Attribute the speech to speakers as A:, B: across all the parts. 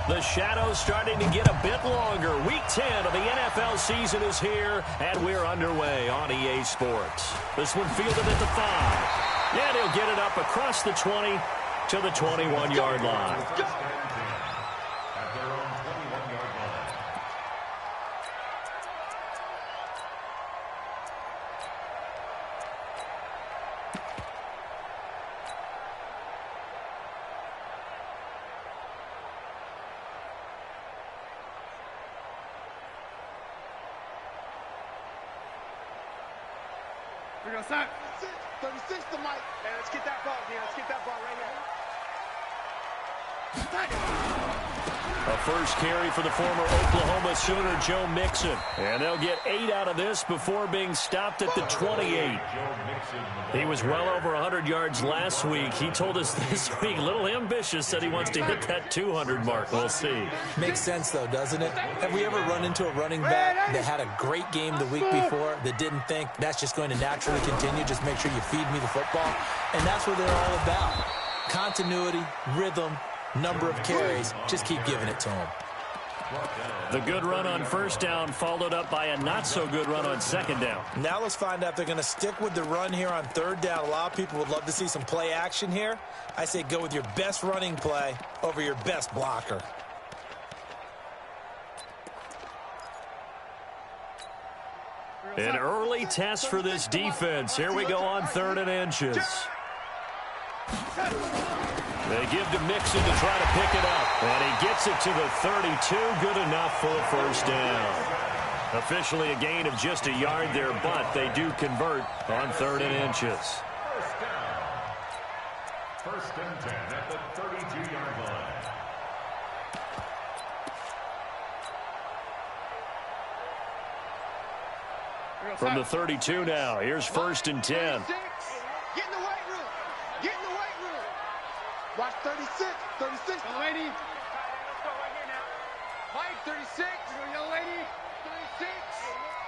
A: The shadow's starting to get a bit longer. Week 10 of the NFL season is here, and we're underway on EA Sports. This one fielded at the 5. And he'll get it up across the 20 to the 21-yard line.
B: We're going to start. 36 to Mike. Hey, let's get that ball here. Let's get that ball right here.
A: A first carry for the former Oklahoma Sooner, Joe Mixon. And they'll get 8 out of this before being stopped at the 28. He was well over 100 yards last week. He told us this week, little ambitious, said he wants to hit that 200 mark. We'll see.
C: Makes sense, though, doesn't it? Have we ever run into a running back that had a great game the week before that didn't think that's just going to naturally continue? Just make sure you feed me the football. And that's what they're all about. Continuity, rhythm, number of carries. Just keep giving it to him.
A: The good run on first down followed up by a not-so-good run on second down.
C: Now let's find out if they're going to stick with the run here on third down. A lot of people would love to see some play action here. I say go with your best running play over your best blocker.
A: An early test for this defense. Here we go on 3rd and inches. They give to Mixon to try to pick it up. And he gets it to the 32. Good enough for a first down. Officially a gain of just a yard there, but they do convert on 3rd and inches.
D: First down. 1st and 10 at the 32-yard line.
A: From the 32 now, here's 1st and 10.
B: Get in the weight room. Get in the weight room. Watch 36. 36. Young lady. Let's go right here now. Mike, 36. Young lady. 36.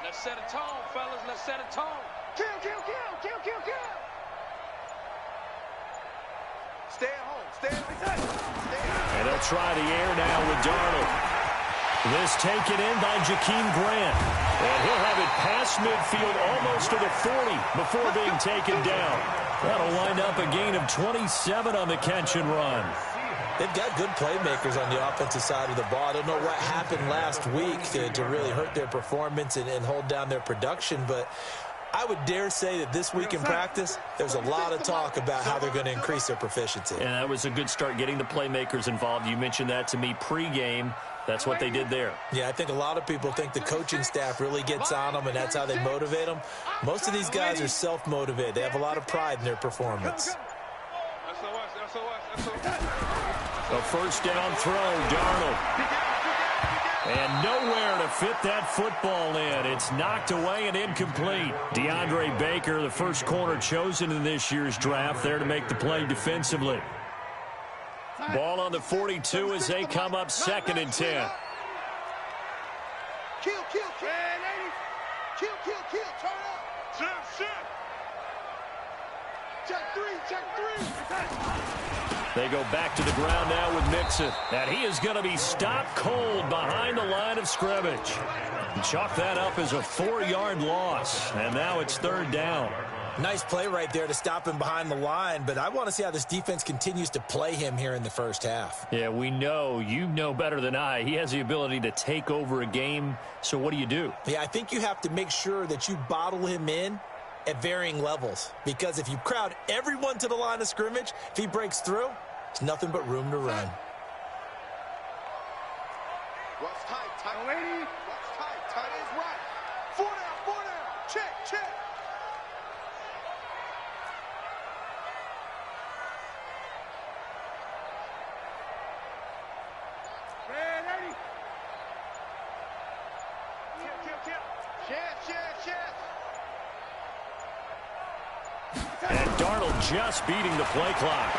E: Let's set a tone, fellas. Let's set a tone.
B: Kill, kill, kill. Kill, kill, kill. Stay at home. Stay at home.
A: And they'll try the air now with Darnold. This taken in by Jakeem Grant. And he'll have it past midfield almost to the 40 before being taken down. That'll wind up a gain of 27 on the catch and run.
C: They've got good playmakers on the offensive side of the ball. I don't know what happened last week to really hurt their performance and hold down their production, but I would dare say that this week in practice, there's a lot of talk about how they're going to increase their proficiency.
A: And that was a good start getting the playmakers involved. You mentioned that to me pregame. That's what they did there.
C: Yeah, I think a lot of people think the coaching staff really gets on them, and that's how they motivate them. Most of these guys are self-motivated. They have a lot of pride in their performance.
A: A first down throw, Darnold. And nowhere to fit that football in. It's knocked away and incomplete. DeAndre Baker, the first corner chosen in this year's draft, there to make the play defensively. Ball on the 42 as they come up 2nd and 10.
B: Kill, kill, kill. Kill, kill, kill. Turn up. Check 3.
A: They go back to the ground now with Mixon. And he is going to be stopped cold behind the line of scrimmage. Chalk that up as a 4-yard loss. And now it's 3rd down.
C: Nice play right there to stop him behind the line, but I want to see how this defense continues to play him here in the first half.
A: Yeah, we know. You know better than I. He has the ability to take over a game, so what do?
C: Yeah, I think you have to make sure that you bottle him in at varying levels, because if you crowd everyone to the line of scrimmage, if he breaks through, there's nothing but room to run.
B: What's tight? Tight lady. What's tight? Tight is right. 4 down. Check. Ready. Kill.
A: And Darnold just beating the play clock.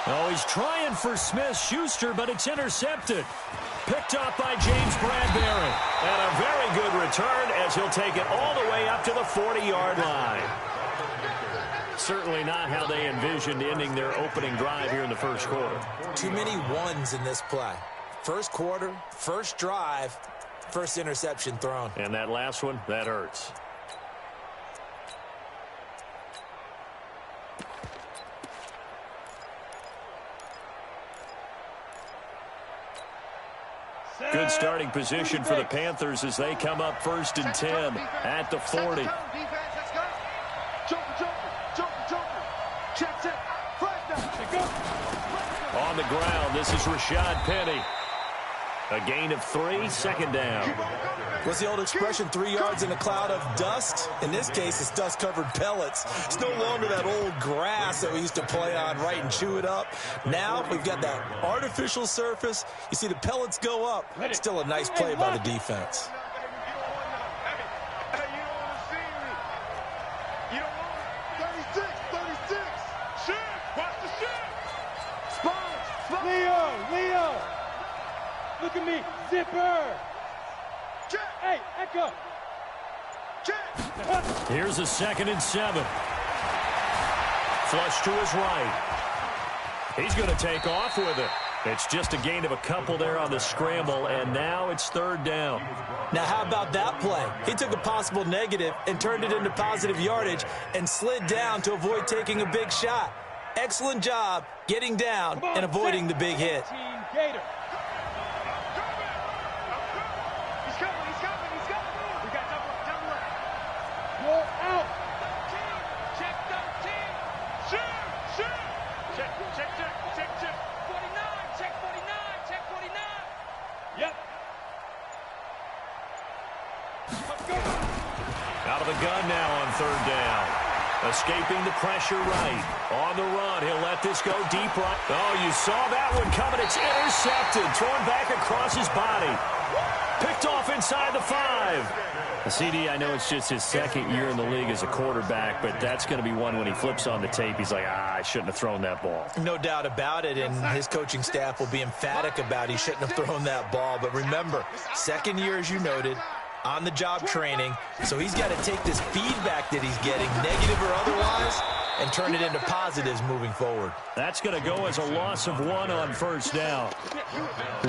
A: Oh, he's trying for Smith-Schuster, but it's intercepted. Picked up by James Bradbury. And a very good return as he'll take it all the way up to the 40-yard line. Certainly not how they envisioned ending their opening drive here in the first quarter.
C: Too many ones in this play. First quarter, first drive, first interception thrown.
A: And that last one, that hurts. Good starting position for the Panthers as they come up 1st and 10 at the 40. On the ground, this is Rashad Penny. A gain of 3, 2nd down.
C: What's the old expression, 3 yards in a cloud of dust? In this case, it's dust-covered pellets. It's no longer that old grass that we used to play on, right, and chew it up. Now we've got that artificial surface. You see the pellets go up. Still a nice play by the defense.
B: Leo! Look at me, zipper! Hey, Echo!
A: Here's a 2nd and 7. Flush to his right. He's going to take off with it. It's just a gain of a couple there on the scramble, and now it's 3rd down.
C: Now, how about that play? He took a possible negative and turned it into positive yardage and slid down to avoid taking a big shot. Excellent job getting down and avoiding the big hit.
B: Gator. He's coming. We got double up. Roll out. 13. Check 13. Shoot. Check. 49. Check 49. Yep. Let's go.
A: Out of the gun now on 3rd down. Escaping the pressure right. On the run, he'll let this go deep right. Oh, you saw that one coming. It's intercepted. Thrown back across his body. Picked off inside the 5. The CD, I know it's just his 2nd year in the league as a quarterback, but that's going to be one when he flips on the tape. He's like, I shouldn't have thrown that ball.
C: No doubt about it, and his coaching staff will be emphatic about he shouldn't have thrown that ball. But remember, 2nd year, as you noted, on-the-job training, so he's got to take this feedback that he's getting, negative or otherwise, and turn it into positives moving forward.
A: That's going to go as a loss of 1 on 1st down.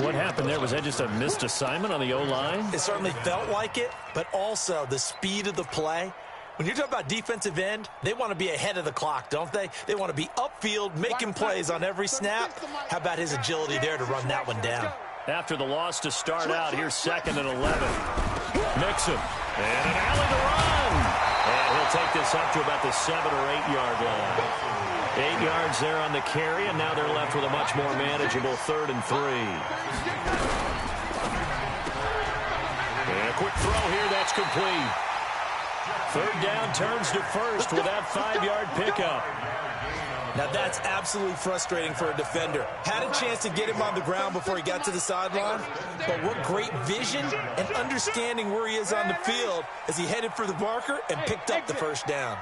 A: What happened there? Was that just a missed assignment on the O-line?
C: It certainly felt like it, but also the speed of the play. When you're talking about defensive end, they want to be ahead of the clock, don't they? They want to be upfield, making plays on every snap. How about his agility there to run that one down?
A: After the loss to start out, here's 2nd and 11. Mixon, and an alley to run. And he'll take this up to about the 7 or 8 yard line. 8 yards there on the carry, and now they're left with a much more manageable 3rd and 3. And a quick throw here, that's complete. 3rd down turns to 1st with that 5-yard pickup.
C: Now that's absolutely frustrating for a defender. Had a chance to get him on the ground before he got to the sideline, but what great vision and understanding where he is on the field as he headed for the marker and picked up the 1st down.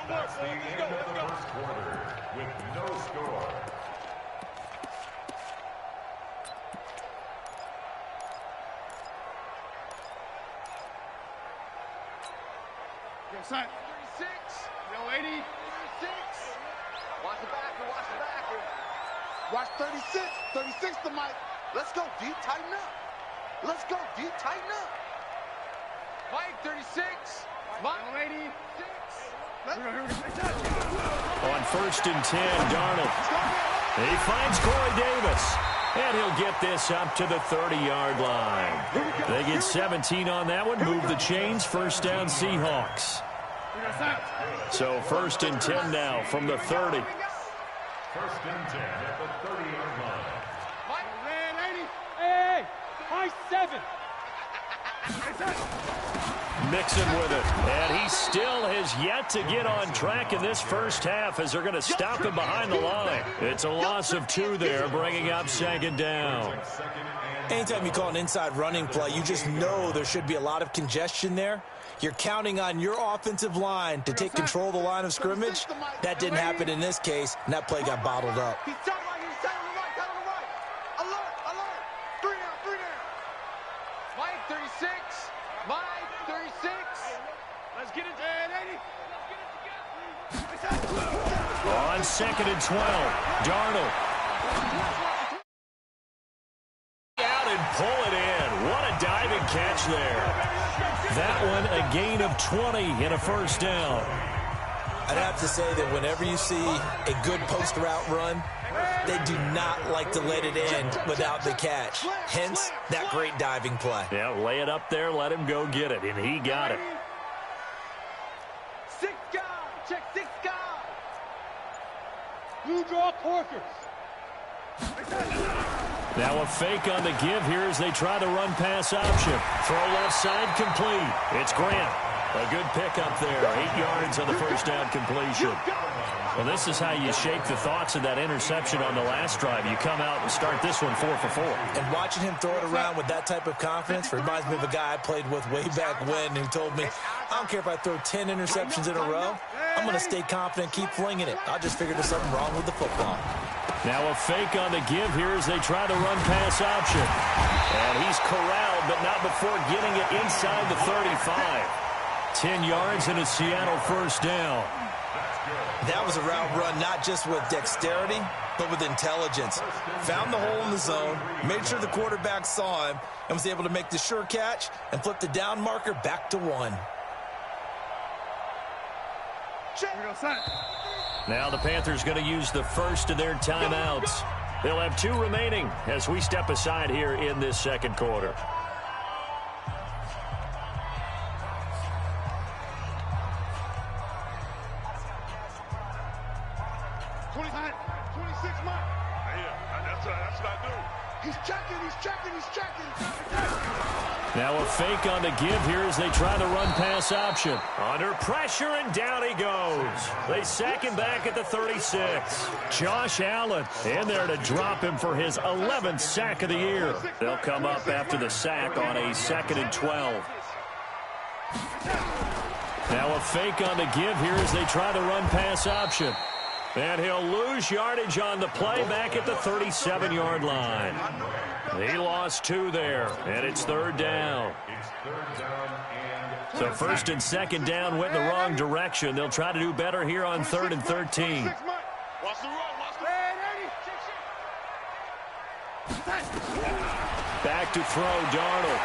D: That's the end of the first quarter with no score.
B: Son. 36. Yo, 80. 36. Watch the back. Watch 36. 36 to Mike. Let's go deep, tighten up. Mike, 36. Mike, 86.
A: On 1st and 10, Darnold. He finds Corey Davis. And he'll get this up to the 30-yard line. They get 17 on that one. Move the chains. 1st down, Seahawks. So 1st and 10 now from the 30.
D: 1st and 10 at the 30-yard line.
B: Hey, high 7.
A: Mixon with it. And he still has yet to get on track in this first half as they're going to stop him behind the line. It's a loss of 2 there, bringing up 2nd down.
C: Anytime you call an inside running play, you just know there should be a lot of congestion there. You're counting on your offensive line to take control of the line of scrimmage. That didn't happen in this case, and that play got bottled up.
B: He's on the right. Alert. 3 down. Mike, 36. Mike.
A: On 2nd and 12, Darnold. Out and pull it in. What a diving catch there. That one a gain of 20 and a first down.
C: I'd have to say that whenever you see a good post route run, they do not like to let it end without the catch. Hence, that great diving play.
A: Yeah, lay it up there, let him go get it, and he got it.
B: 6 guys. Check 6 guys. You draw corkers.
A: Now a fake on the give here as they try the run-pass option. Throw left side complete. It's Grant. A good pickup there. 8 yards on the first down completion. Well, this is how you shake the thoughts of that interception on the last drive. You come out and start this one 4 for 4.
C: And watching him throw it around with that type of confidence reminds me of a guy I played with way back when who told me, I don't care if I throw 10 interceptions in a row. I'm going to stay confident, keep flinging it. I just figured there's something wrong with the football.
A: Now a fake on the give here as they try the run-pass option. And he's corralled, but not before getting it inside the 35. 10 yards and a Seattle first down.
C: That was a route run not just with dexterity, but with intelligence. Found the hole in the zone, made sure the quarterback saw him, and was able to make the sure catch and flip the down marker back to 1.
A: Now the Panthers going to use the first of their timeouts. They'll have 2 remaining as we step aside here in this second quarter.
B: 26 months. That's what I do. He's checking.
A: Now a fake on the give here as they try the run-pass option. Under pressure, and down he goes. They sack him back at the 36. Josh Allen in there to drop him for his 11th sack of the year. They'll come up after the sack on a 2nd and 12. Now a fake on the give here as they try the run-pass option. And he'll lose yardage on the play back at the 37-yard line. He lost 2 there, and it's 3rd down. So 1st and 2nd down went in the wrong direction. They'll try to do better here on 3rd and 13. Back to throw, Darnold.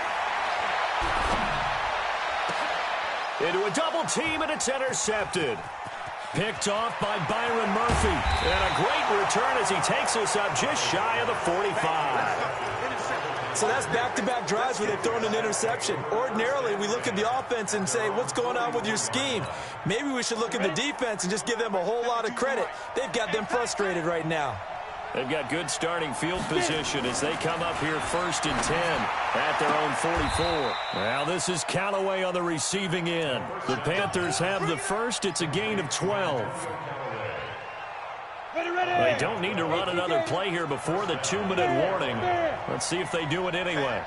A: Into a double team, and it's intercepted. Picked off by Byron Murphy. And a great return as he takes us up just shy of the 45.
C: So that's back-to-back drives where they've thrown an interception. Ordinarily, we look at the offense and say, what's going on with your scheme? Maybe we should look at the defense and just give them a whole lot of credit. They've got them frustrated right now.
A: They've got good starting field position as they come up here 1st and 10 at their own 44. Now this is Callaway on the receiving end. The Panthers have the first. It's a gain of 12. They don't need to run another play here before the 2-minute warning. Let's see if they do it anyway.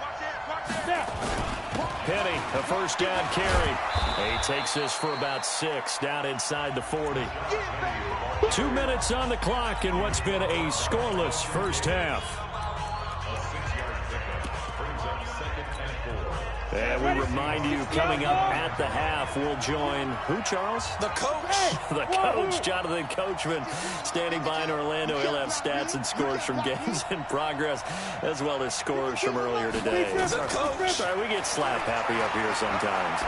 A: Penny, a first down carry. He takes this for about 6 down inside the 40. 2 minutes on the clock in what's been a scoreless first half. And we remind you, coming up at the half, we'll join who, Charles?
C: The coach.
A: The coach, Jonathan Coachman, standing by in Orlando. He'll have stats and scores from games in progress, as well as scores from earlier today.
C: The coach.
A: Sorry, we get slap happy up here sometimes.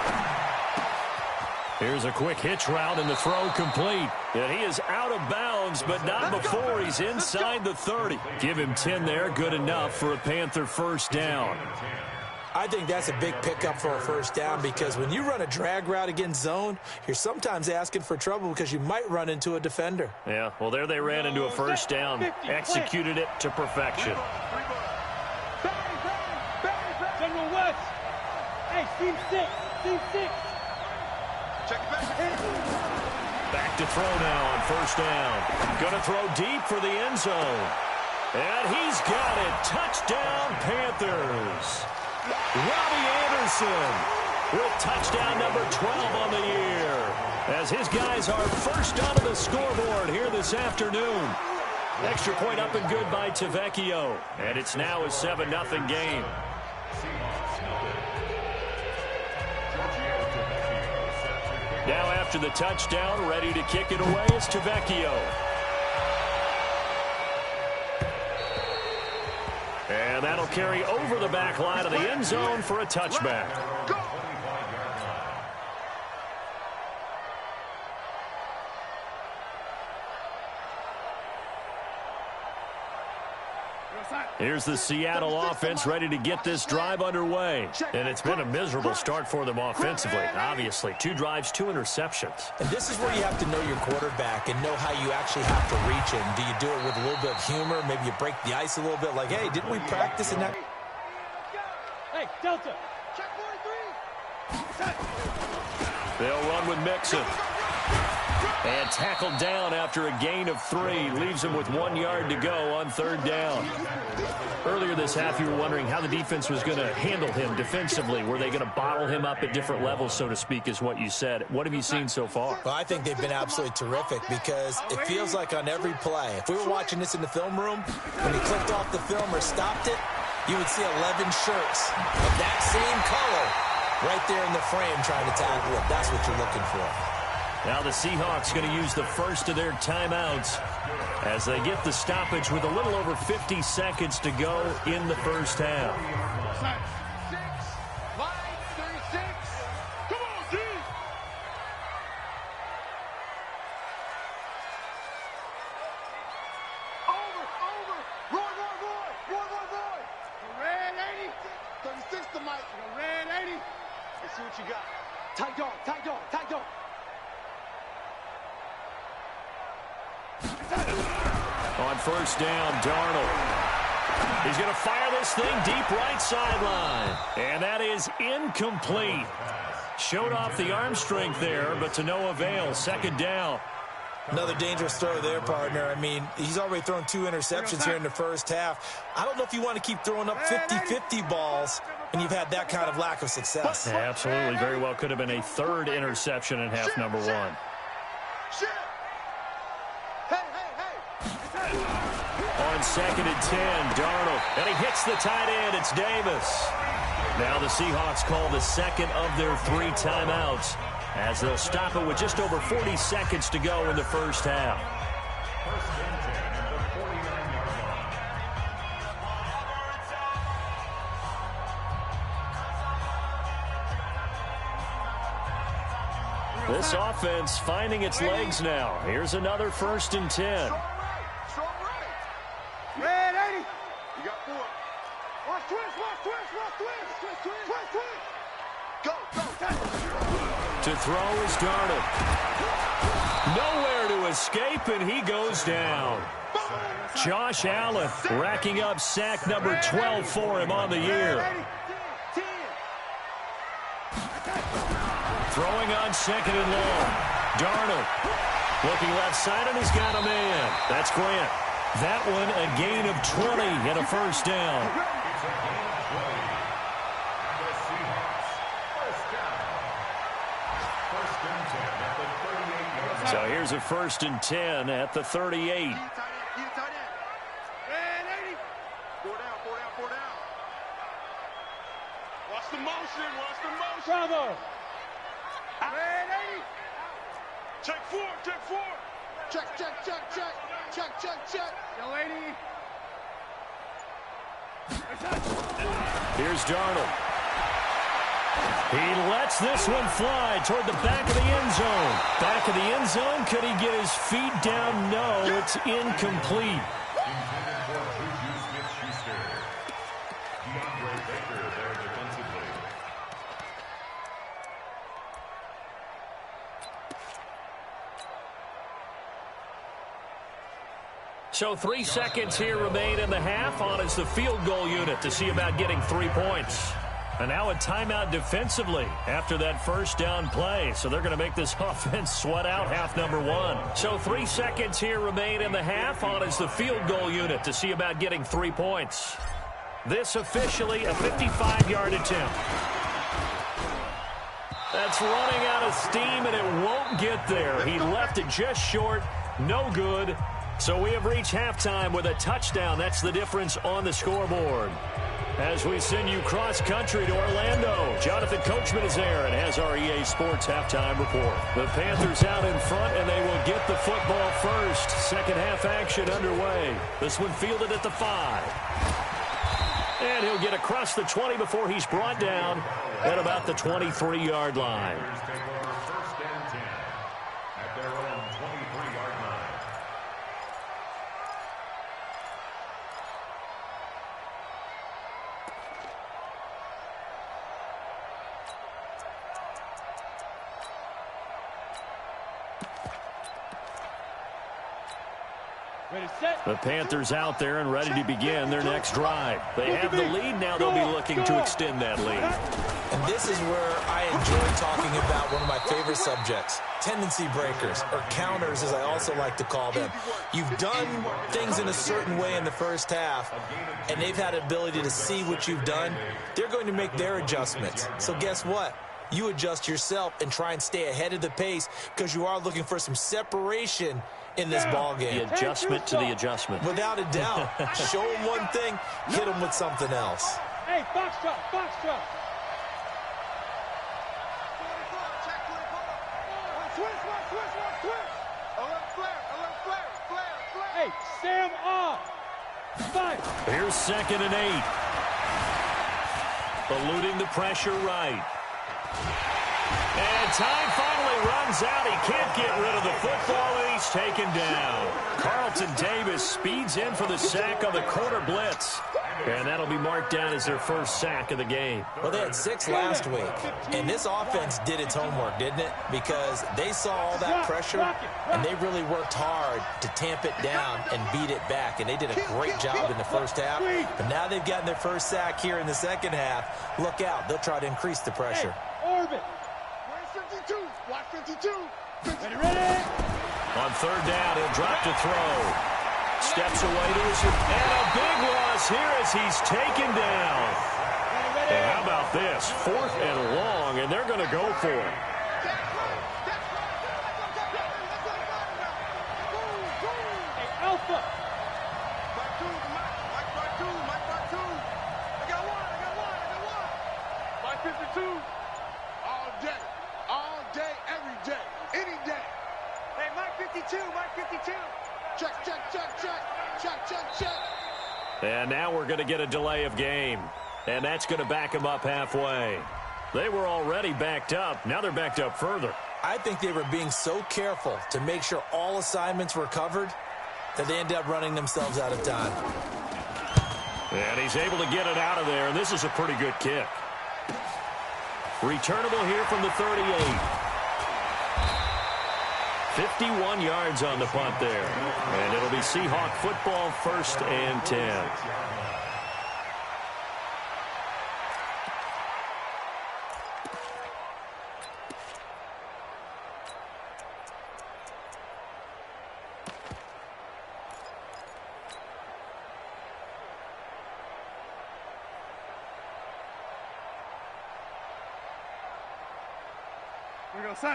A: Here's a quick hitch route, and the throw complete. And he is out of bounds, but not before he's inside the 30. Give him 10 there, good enough for a Panther first down.
C: I think that's a big pickup for a first down because when you run a drag route against zone, you're sometimes asking for trouble because you might run into a defender.
A: Yeah, well, there they ran into a first down, executed it to perfection.
B: General West. Hey, team 6. Check it back.
A: Back to throw now on first down. Going to throw deep for the end zone. And he's got it. Touchdown, Panthers. Robbie Anderson with touchdown number 12 on the year, as his guys are first onto the scoreboard here this afternoon. Extra point up and good by Tavecchio, and it's now a 7-0 game. Now after after the touchdown. Ready to kick it away is Tavecchio. And that'll carry over the back line of the end zone for a touchback. Here's the Seattle offense ready to get this drive underway. And it's been a miserable start for them offensively. Obviously, 2 drives, 2 interceptions.
C: And this is where you have to know your quarterback and know how you actually have to reach him. Do you do it with a little bit of humor? Maybe you break the ice a little bit like, hey, didn't we practice in that?
B: Hey, Delta. Check 43.
A: They'll run with Mixon. And tackled down after a gain of 3. Leaves him with 1 yard to go on 3rd down. Earlier this half, you were wondering how the defense was going to handle him defensively. Were they going to bottle him up at different levels, so to speak, is what you said. What have you seen so far?
C: Well, I think they've been absolutely terrific because it feels like on every play, if we were watching this in the film room, when he clicked off the film or stopped it, you would see 11 shirts of that same color right there in the frame trying to tackle it. That's what you're looking for.
A: Now the Seahawks going to use the first of their timeouts as they get the stoppage with a little over 50 seconds to go in the first half.
B: 6, 36. Come on, D. Over. Roy. Red 80. 36 to Mike. Red 80. Let's see what you got. Tight dog.
A: On first down, Darnold. He's going to fire this thing deep right sideline. And that is incomplete. Showed off the arm strength there, but to no avail. 2nd down.
C: Another dangerous throw there, partner. I mean, he's already thrown 2 interceptions here in the first half. I don't know if you want to keep throwing up 50-50 balls when you've had that kind of lack of success.
A: Yeah, absolutely. Very well could have been a 3rd interception in half number 1. On 2nd and 10, Darnold. And he hits the tight end. It's Davis. Now the Seahawks call the 2nd of their 3 timeouts as they'll stop it with just over 40 seconds to go in the first half. This offense finding its legs now. Here's another 1st and 10.
B: Red 80. You got 4. Watch twist. Go.
A: To throw is Darnold. Nowhere to escape, and he goes down. Josh Allen racking up sack number 12 for him on the year. Throwing on 2nd and long. Darnold looking left side, and he's got a man. That's Grant. That one a gain of 20 and a first down. So here's a 1st and 10 at the 38.
B: Watch the motion. Bravo. Red 80. Check 4. Check. Yo, 80.
A: Here's Darnold. He lets this one fly toward the back of the end zone. Back of the end zone. Could he get his feet down? No, it's incomplete. So 3 seconds here remain in the half. On is the field goal unit to see about getting 3 points. And now a timeout defensively after that first down play. So they're going to make this offense sweat out half number 1. So 3 seconds here remain in the half. On is the field goal unit to see about getting 3 points. This officially a 55-yard attempt. That's running out of steam, and it won't get there. He left it just short. No good. So we have reached halftime with a touchdown. That's the difference on the scoreboard. As we send you cross-country to Orlando, Jonathan Coachman is there and has our EA Sports halftime report. The Panthers out in front, and they will get the football first. Second half action underway. This one fielded at the 5. And he'll get across the 20 before he's brought down at about the 23-yard line. The Panthers out there and ready to begin their next drive. They have the lead now. They'll be looking to extend that lead.
C: And this is where I enjoy talking about one of my favorite subjects, tendency breakers, or counters as I also like to call them. You've done things in a certain way in the first half, and they've had an ability to see what you've done. They're going to make their adjustments. So guess what? You adjust yourself and try and stay ahead of the pace because you are looking for some separation in this ball game.
A: The adjustment to the adjustment.
C: Without a doubt. Show them one thing, hit them with something else.
B: Hey, box drop, box drop. Hey, Sam off. 5.
A: Here's 2nd and 8. Eluding the pressure right. And time finally runs out. He can't get rid of the football, and he's taken down. Carlton Davis speeds in for the sack on the corner blitz. And that'll be marked down as their first sack of the game.
C: Well, they had 6 last week, and this offense did its homework, didn't it? Because they saw all that pressure, and they really worked hard to tamp it down and beat it back. And they did a great job in the first half. But now they've gotten their first sack here in the second half. Look out. They'll try to increase the pressure.
B: Hey, orbit.
F: Where's 52? Watch 52.
B: Ready?
A: On 3rd down, he'll drop to throw. Steps away to his... And a big loss here as he's taken down. And how about this? 4th and long, and they're going to go for it.
B: Hey, Alpha.
F: I got one. Mike 52. All day, every day, any day.
B: Hey, Mike 52, Mike 52.
F: Check, check, check, check, check, check, check.
A: And now we're going to get a delay of game. And that's going to back them up halfway. They were already backed up. Now they're backed up further.
C: I think they were being so careful to make sure all assignments were covered that they ended up running themselves out of time.
A: And he's able to get it out of there. And this is a pretty good kick. Returnable here from the 38. 51 yards on the punt there. And it'll be Seahawk football, 1st and 10.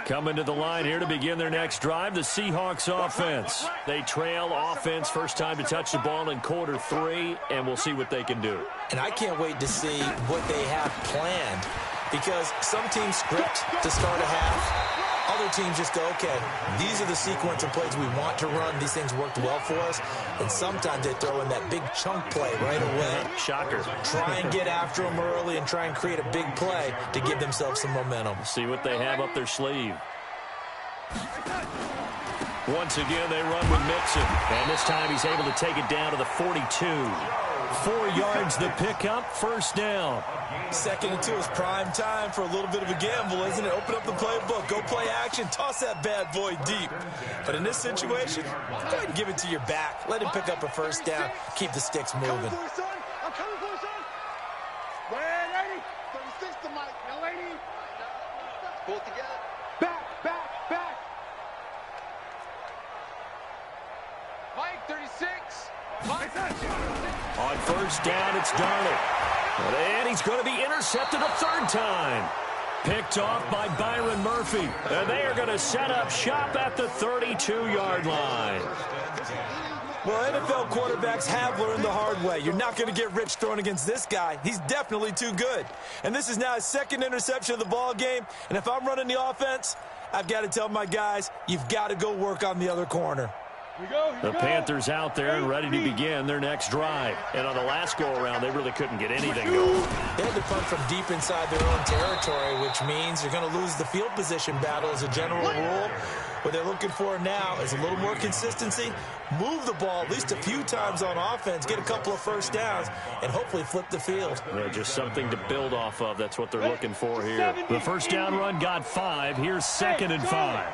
A: Coming to the line here to begin their next drive, the Seahawks offense. They trail offense first time to touch the ball in quarter 3, and we'll see what they can do.
C: And I can't wait to see what they have planned because some teams script to start a half. Other teams just go, okay, these are the sequence of plays we want to run. These things worked well for us. And sometimes they throw in that big chunk play right away.
A: Shocker.
C: Try and get after them early and try and create a big play to give themselves some momentum.
A: See what they have up their sleeve. Once again, they run with Mixon. And this time he's able to take it down to the 42. 4 yards the pickup, 1st down.
C: 2nd and 2 is prime time for a little bit of a gamble, isn't it? Open up the playbook, go play action, toss that bad boy deep. But in this situation, go ahead and give it to your back. Let him pick up a 1st down, keep the sticks moving.
F: I'm coming for you, son. Ready? 36 to Mike. Young lady. Pull together. Back.
E: Mike 36.
A: On 1st down, it's Darnold. And he's going to be intercepted a 3rd time. Picked off by Byron Murphy. And they are going to set up shop at the 32-yard line.
C: Well, NFL quarterbacks have learned the hard way. You're not going to get rich throwing against this guy. He's definitely too good. And this is now his second interception of the ball game. And if I'm running the offense, I've got to tell my guys, you've got to go work on the other corner.
A: The Panthers out there and ready to begin their next drive. And on the last go-around, they really couldn't get anything going.
C: They had to punt from deep inside their own territory, which means you're going to lose the field position battle as a general rule. What they're looking for now is a little more consistency, move the ball at least a few times on offense, get a couple of first downs, and hopefully flip the field.
A: Yeah, just something to build off of. That's what they're looking for here. The first down run got 5. Here's 2nd and 5.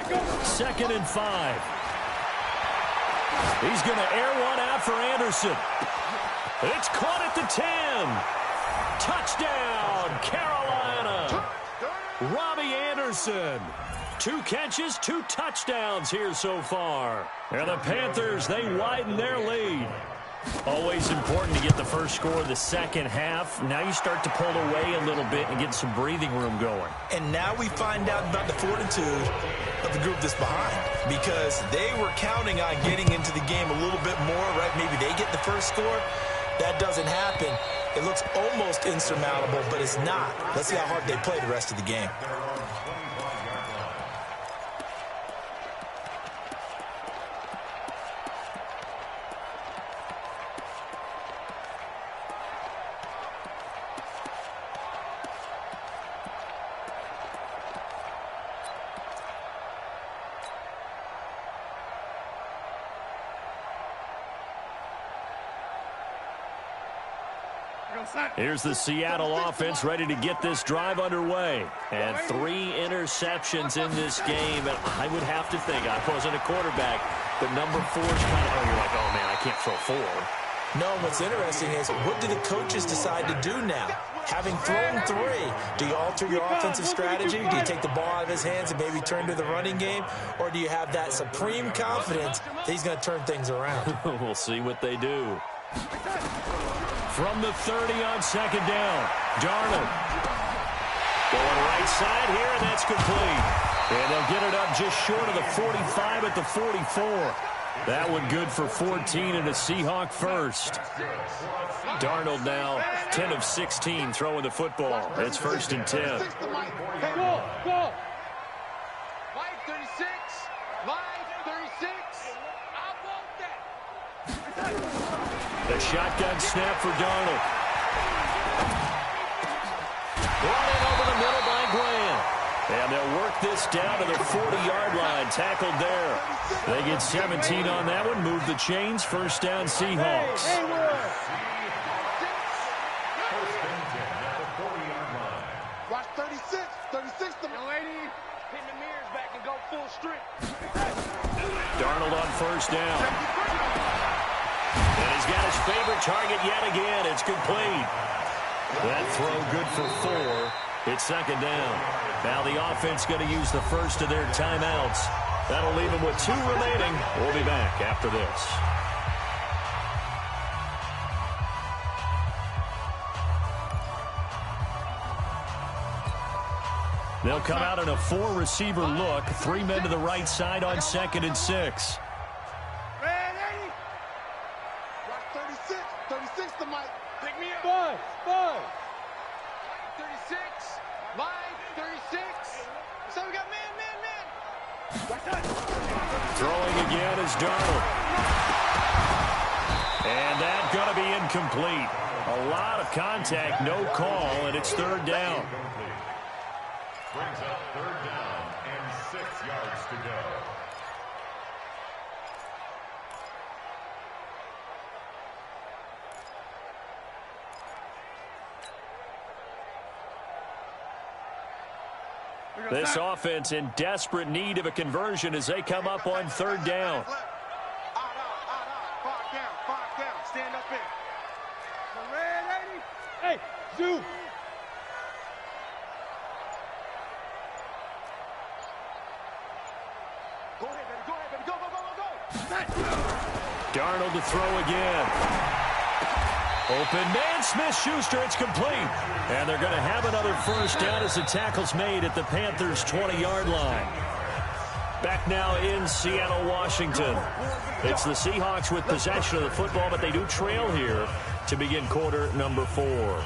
A: 2nd and 5. He's going to air one out for Anderson. It's caught at the 10. Touchdown, Carolina. Robbie Anderson. 2 catches, 2 touchdowns here so far. And the Panthers, they widen their lead. Always important to get the first score of the second half. Now you start to pull away a little bit and get some breathing room going.
C: And now we find out about the fortitude of the group that's behind, because they were counting on getting into the game a little bit more, right? Maybe they get the first score. That doesn't happen. It looks almost insurmountable, but it's not. Let's see how hard they play the rest of the game.
A: Here's the Seattle offense ready to get this drive underway. And 3 interceptions in this game. And I would have to think, I wasn't a quarterback, but number 4 is kind of, you're like, oh, man, I can't throw 4.
C: No, what's interesting is, what do the coaches decide to do now? Having thrown 3, do you alter your offensive strategy? Do you take the ball out of his hands and maybe turn to the running game? Or do you have that supreme confidence that he's going to turn things around?
A: We'll see what they do. From the 30 on 2nd down, Darnold. Going right side here, and that's complete. And they'll get it up just short of the 45 at the 44. That one good for 14 and a Seahawk first. Darnold now 10 of 16 throwing the football. It's 1st and 10.
B: Go. Line 36. Line 36. I want that.
A: The shotgun snap for Darnold. Brought in over the middle by Graham. And they'll work this down to the 40-yard line. Tackled there. They get 17 on that one. Move the chains. 1st down, Seahawks.
B: Watch 36. 36 to my lady. Pin the mirrors back and go full strength.
A: Darnold on 1st down. And he's got his favorite target yet again. It's complete. That throw good for 4. It's 2nd down. Now the offense going to use the first of their timeouts. That'll leave them with 2 remaining. We'll be back after this. They'll come out in a 4-receiver look. 3 men to the right side on 2nd and 6.
B: Ready? Watch 36. 36 to Mike. Pick me up. 5. 36. Line 36. So we got man.
A: Throwing again is Darnold. And that's going to be incomplete. A lot of contact, no call, and it's 3rd down.
D: Brings up 3rd down and 6 yards to go.
A: This offense in desperate need of a conversion as they come up on 3rd down.
B: Out. 5 down. Stand up in. Ready? Hey, zoom. Go ahead, baby. Go.
A: Darnold to throw again. Open man, Smith-Schuster, it's complete. And they're going to have another first down as the tackle's made at the Panthers' 20-yard line. Back now in Seattle, Washington. It's the Seahawks with possession of the football, but they do trail here to begin quarter number 4.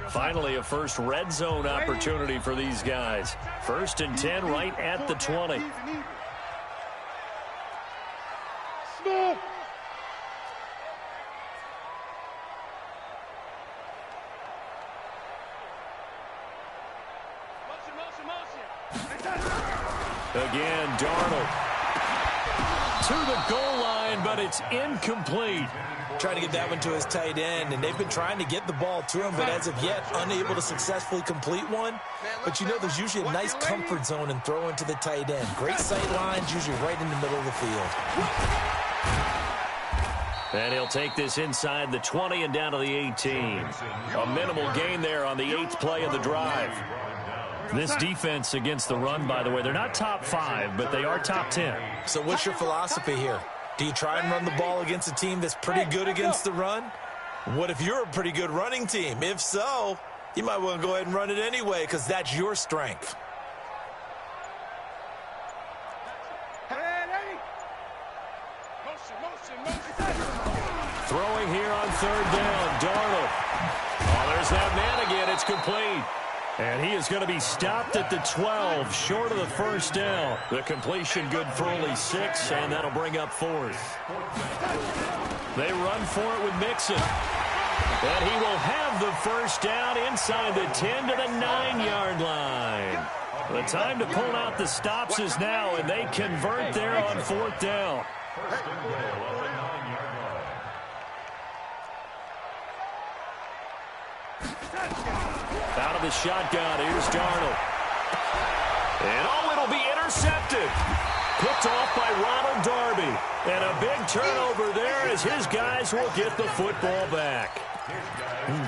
A: Finally, a first red zone opportunity for these guys. 1st and 10 right at the 20.
F: Smith.
A: Again, Darnold to the goal line, but it's incomplete.
C: Trying to get that one to his tight end, and they've been trying to get the ball to him, but as of yet, unable to successfully complete one. But you know, there's usually a nice comfort zone in throwing to the tight end. Great sight lines, usually right in the middle of the field.
A: And he'll take this inside the 20 and down to the 18. A minimal gain there on the 8th play of the drive. This defense against the run, by the way, they're not top 5, but they are top 10.
C: So what's your philosophy here? Do you try and run the ball against a team that's pretty good against the run? What if you're a pretty good running team? If so, you might want to go ahead and run it anyway because that's your strength.
A: Throwing here on 3rd down, Darnold. Oh, there's that man again. It's complete. And he is going to be stopped at the 12, short of the first down. The completion good for only 6, and that'll bring up 4th. They run for it with Mixon. And he will have the first down inside the 10 to the 9-yard line. The time to pull out the stops is now, and they convert there on 4th down. Out of the shotgun, here's Darnold. And oh, it'll be intercepted. Picked off by Ronald Darby. And a big turnover there as his guys will get the football back.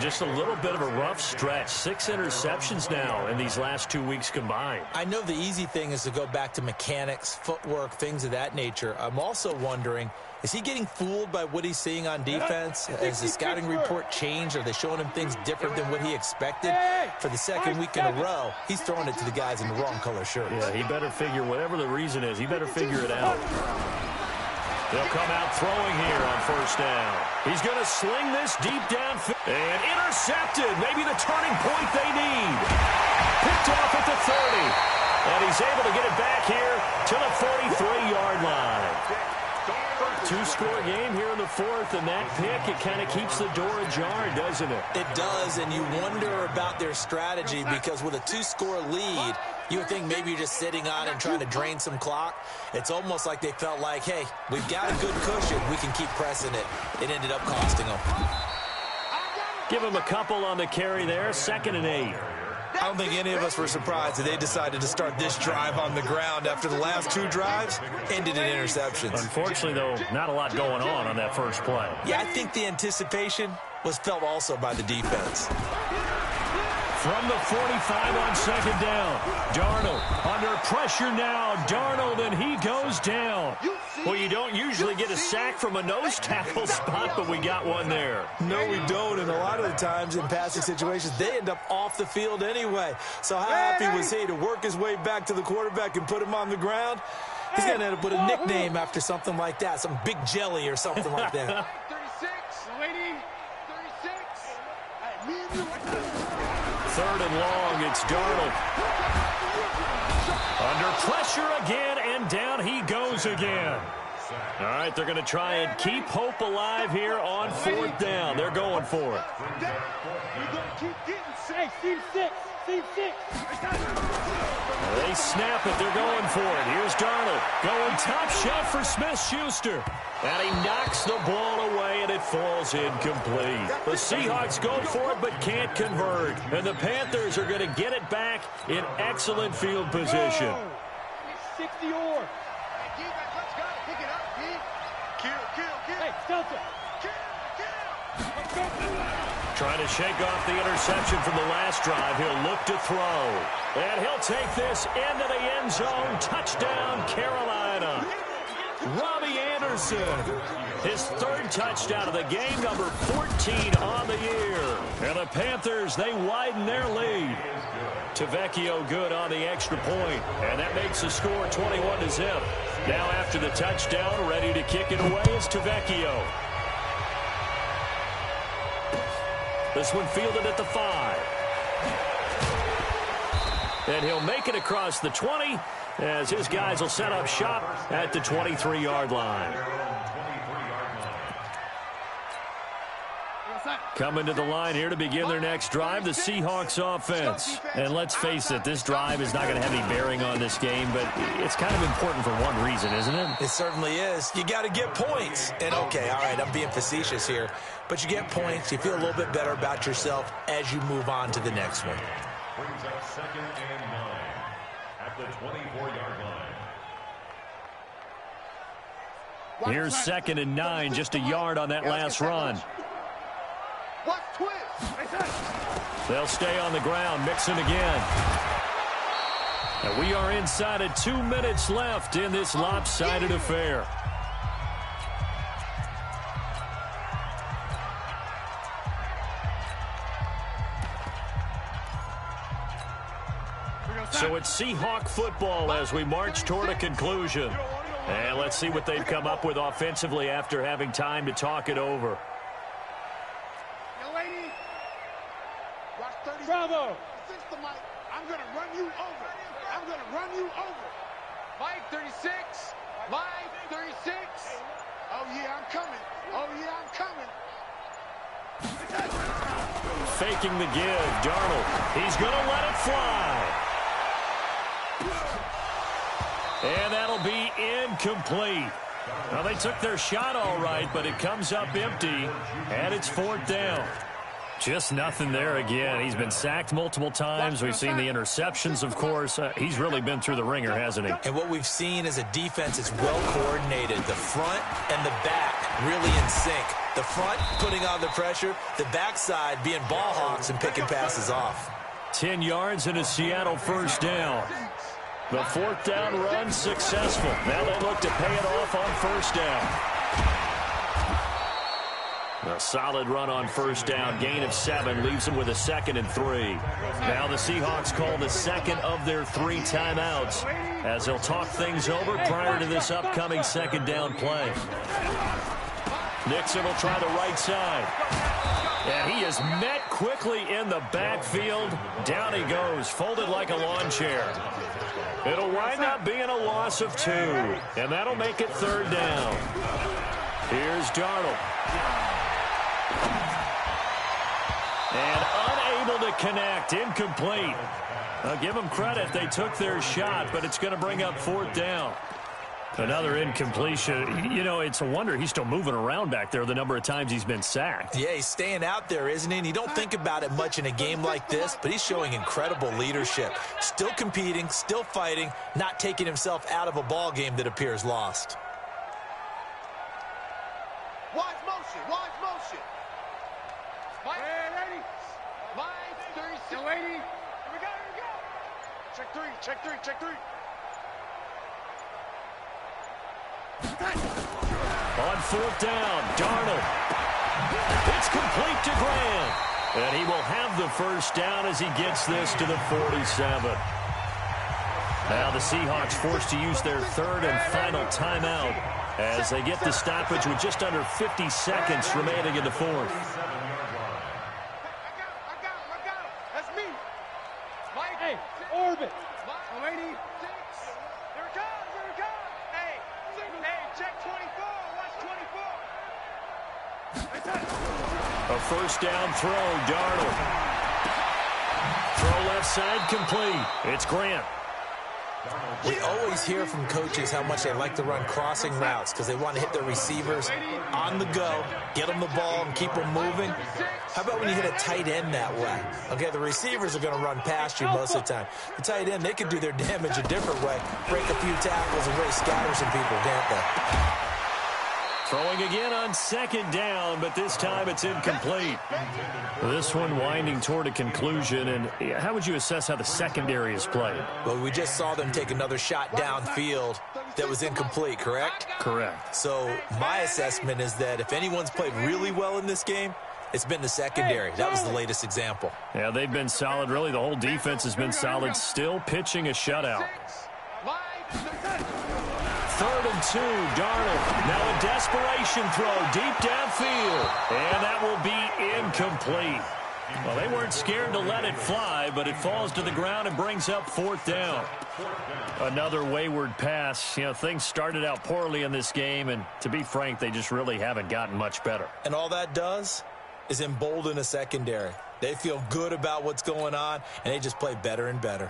A: Just a little bit of a rough stretch. 6 interceptions now in these last 2 weeks combined.
C: I know the easy thing is to go back to mechanics, footwork, things of that nature. I'm also wondering, is he getting fooled by what he's seeing on defense? Has the scouting report changed? Are they showing him things different than what he expected? For the 2nd week in a row, he's throwing it to the guys in the wrong color shirts.
A: Yeah, he better figure, whatever the reason is, he better figure it out. They'll come out throwing here on 1st down. He's going to sling this deep down and intercepted. Maybe the turning point they need. Picked off at the 30. And he's able to get it back here to the 43-yard line. 2-score game here in the 4th, and that pick, it kind of keeps the door ajar, doesn't it?
C: It does, and you wonder about their strategy because with a 2-score lead, you would think maybe you're just sitting on and trying to drain some clock. It's almost like they felt like, hey, we've got a good cushion. We can keep pressing it. It ended up costing them.
A: Give him a couple on the carry there, 2nd and 8.
C: I don't think any of us were surprised that they decided to start this drive on the ground after the last 2 drives ended in interceptions.
A: Unfortunately, though, not a lot going on that first play.
C: Yeah, I think the anticipation was felt also by the defense.
A: From the 45 on 2nd down, Darnold under pressure now. Darnold, and he goes down. Well, you don't usually get a sack from a nose tackle spot, but we got one there.
C: No, we don't, and a lot of the times in passing situations, they end up off the field anyway. So how happy was he to work his way back to the quarterback and put him on the ground? He's going to end up with a nickname after something like that, some Big Jelly or something like that.
B: 36, waiting, 36.
A: 3rd and long, it's Darnold. Under pressure again, and down he goes again. All right, they're going to try and keep hope alive here on 4th down. They're going for it.
F: We're going to keep getting safe. Team 6. Team 6.
A: They snap it. They're going for it. Here's Darnold going top shelf for Smith-Schuster. And he knocks the ball away, and it falls incomplete. The Seahawks go for it but can't convert. And the Panthers are going to get it back in excellent field position.
F: 60 or.
B: Let's go. Pick it up, D. Kill.
F: Hey, Delta.
A: Trying to shake off the interception from the last drive. He'll look to throw. And he'll take this into the end zone. Touchdown, Carolina. Robbie Anderson. His third touchdown of the game, number 14 on the year. And the Panthers, they widen their lead. Tavecchio good on the extra point, and that makes the score 21-0. Now after the touchdown, ready to kick it away is Tavecchio. This one fielded at the 5. And he'll make it across the 20 as his guys will set up shop at the 23-yard line. Coming to the line here to begin their next drive, the Seahawks offense. And let's face it, this drive is not going to have any bearing on this game, but it's kind of important for one reason, isn't it?
C: It certainly is. You got to get points. And okay, all right, I'm being facetious here, but you get points, you feel a little bit better about yourself as you move on to the next one.
D: Brings up 2nd and 9 at the 24-yard line.
A: Here's 2nd and 9, just a yard on that last run.
B: Watch twist.
A: They'll stay on the ground, mixing again. And we are inside of 2 minutes left in this lopsided affair. So it's Seahawk football as we march toward a conclusion. And let's see what they've come up with offensively after having time to talk it over.
B: Bravo! I'm going to run you over. I'm going to run you over.
E: Mike, 36. Mike, 36.
B: Oh, yeah, I'm coming. Oh, yeah, I'm coming.
A: Faking the give, Darnold. He's going to let it fly. And that'll be incomplete. Now, they took their shot all right, but it comes up empty, and it's 4th down. Just nothing there again. He's been sacked multiple times. We've seen the interceptions, of course. He's really been through the ringer, hasn't he?
C: And what we've seen is a defense that's well coordinated. The front and the back really in sync. The front putting on the pressure, the backside being ball hawks and picking passes off.
A: 10 yards and a Seattle 1st down. The 4th down run successful. Now they look to pay it off on 1st down. A solid run on 1st down. Gain of 7 leaves them with a 2nd and 3. Now the Seahawks call the 2nd of their 3 timeouts as they'll talk things over prior to this upcoming 2nd down play. Nixon will try the right side. And he is met quickly in the backfield. Down he goes, folded like a lawn chair. It'll wind up being a loss of 2. And that'll make it 3rd down. Here's Darnold. And unable to connect, incomplete. I'll give them credit, they took their shot, but it's going to bring up 4th down. Another incompletion. You know, it's a wonder he's still moving around back there the number of times he's been sacked.
C: Yeah, he's staying out there, isn't he? And you don't think about it much in a game like this, but he's showing incredible leadership. Still competing, still fighting, not taking himself out of a ball game that appears lost.
B: Watch motion. Watch motion.
E: Mike,
B: Ready?
E: Mike, 36.
B: Young lady. Here we go. Here we go. Check 3. Check 3. Check 3.
A: On 4th down, Darnold. It's complete to Grant. And he will have the 1st down as he gets this to the 47. Now the Seahawks forced to use their 3rd and final timeout as they get the stoppage with just under 50 seconds remaining in the 4th.
B: I got him. That's me.
E: Mike,
B: Hey, orbit.
E: Mike,
B: Young lady.
E: 6. Here it comes. Here it comes. Hey, check 24. Watch 24.
A: A 1st down throw, Darnold. Throw left side complete. It's Grant.
C: We always hear from coaches how much they like to run crossing routes because they want to hit their receivers on the go, get them the ball, and keep them moving. How about when you hit a tight end that way? Okay, the receivers are going to run past you most of the time. The tight end, they can do their damage a different way, break a few tackles and really scatter some people, can't they?
A: Throwing again on second down, but this time it's incomplete. This one winding toward a conclusion, and how would you assess how the secondary is played?
C: Well, we just saw them take another shot downfield that was incomplete, correct?
A: Correct.
C: So my assessment is that if anyone's played really well in this game, it's been the secondary. That was the latest example.
A: Yeah, they've been solid. Really, the whole defense has been solid. Still pitching a shutout. 3rd and 2, Darnold. Now a desperation throw deep downfield. And that will be incomplete. Well, they weren't scared to let it fly, but it falls to the ground and brings up 4th down. Another wayward pass. You know, things started out poorly in this game, and to be frank, they just really haven't gotten much better.
C: And all that does is embolden a secondary. They feel good about what's going on, and they just play better and better.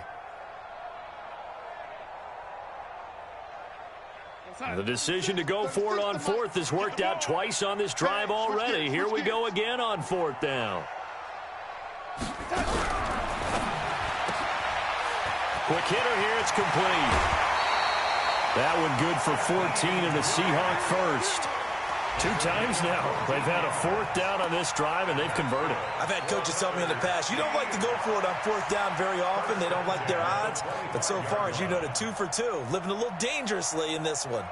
A: The decision to go for it on 4th has worked out twice on this drive already. Here we go again on 4th down. Quick hitter here, it's complete. That one good for 14 and a Seahawk first. 2 times now they've had a 4th down on this drive, and they've converted.
C: I've had coaches tell me in the past, you don't like to go for it on 4th down very often. They don't like their odds. But so far, as you noted, 2 for 2. Living a little dangerously in this one.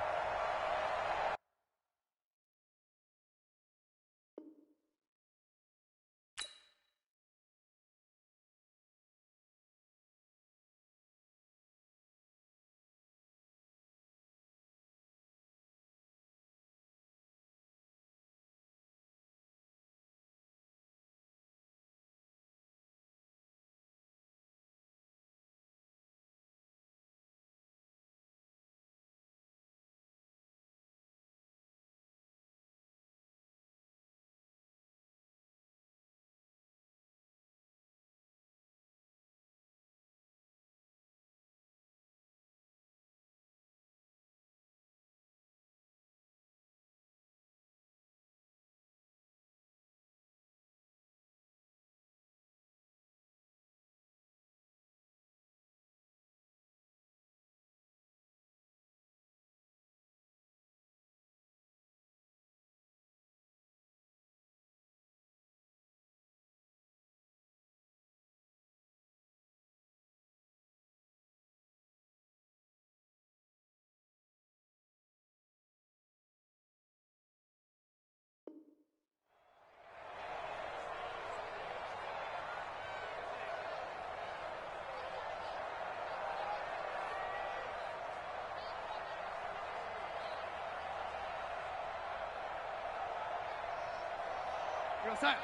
B: Outside.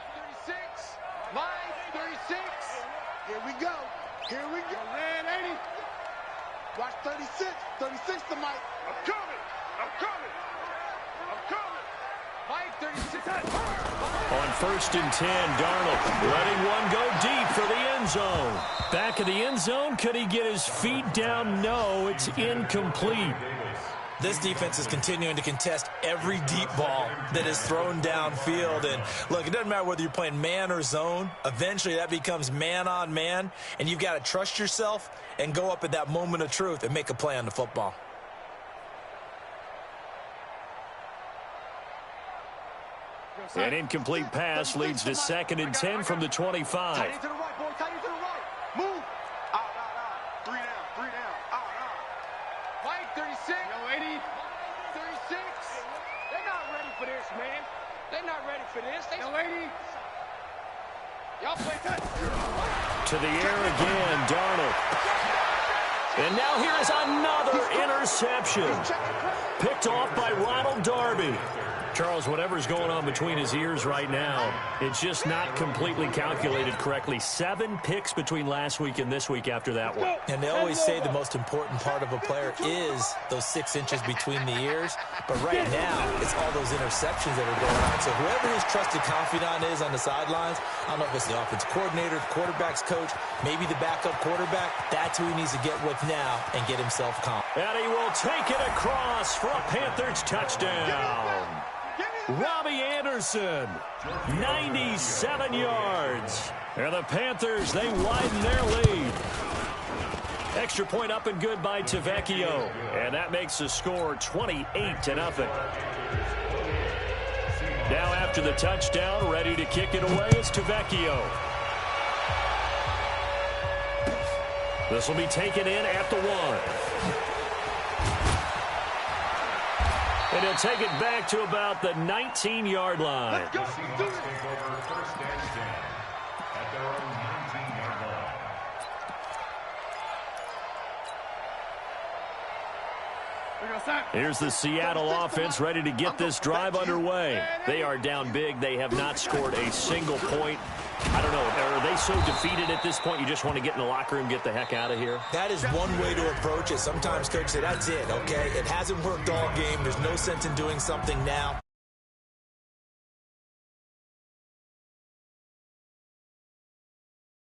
B: 36. Line 36. Here we go. Here we go. Man, 80. Watch 36. 36 to Mike. I'm coming. I'm coming. I'm coming. Mike 36.
A: On 1st and 10, Darnold letting one go deep for the end zone. Back of the end zone. Could he get his feet down? No, it's incomplete.
C: This defense is continuing to contest every deep ball that is thrown downfield. And, look, it doesn't matter whether you're playing man or zone. Eventually, that becomes man on man, and you've got to trust yourself and go up at that moment of truth and make a play on the football.
A: An incomplete pass leads to 2nd and 10 from the 25.
B: Tight into the right, boy. Tight into the right. Move. Out. 3 down. Out. Mike 36. Yo, 80. 36. They're not ready for this, man. They're not ready for this. Yo, 80. Y'all play touch.
A: To the air again, Darnold. And now here is another interception. Picked off by Ronald Darby. Charles, whatever's going on between his ears right now, it's just not completely calculated correctly. 7 picks between last week and this week after that one.
C: And they always say the most important part of a player is those 6 inches between the ears. But right now, it's all those interceptions that are going on. So whoever his trusted confidant is on the sidelines, I don't know if it's the offensive coordinator, the quarterback's coach, maybe the backup quarterback, that's who he needs to get with now and get himself calm.
A: And he will take it across for a Panthers touchdown. Robbie Anderson, 97 yards. And the Panthers, they widen their lead. Extra point up and good by Tavecchio. And that makes the score 28-0. after the touchdown. Ready to kick it away is Tavecchio. This will be taken in at the 1. And he'll take it back to about the 19-yard line.
D: Let's go. Take over 1st and 10 at their own 19-yard line.
A: Here's the Seattle offense ready to get this drive underway. They are down big. They have not scored a single point. I don't know. Are they so defeated at this point you just want to get in the locker room, get the heck out of here?
C: That is one way to approach it. Sometimes coaches say, that's it, okay? It hasn't worked all game. There's no sense in doing something now.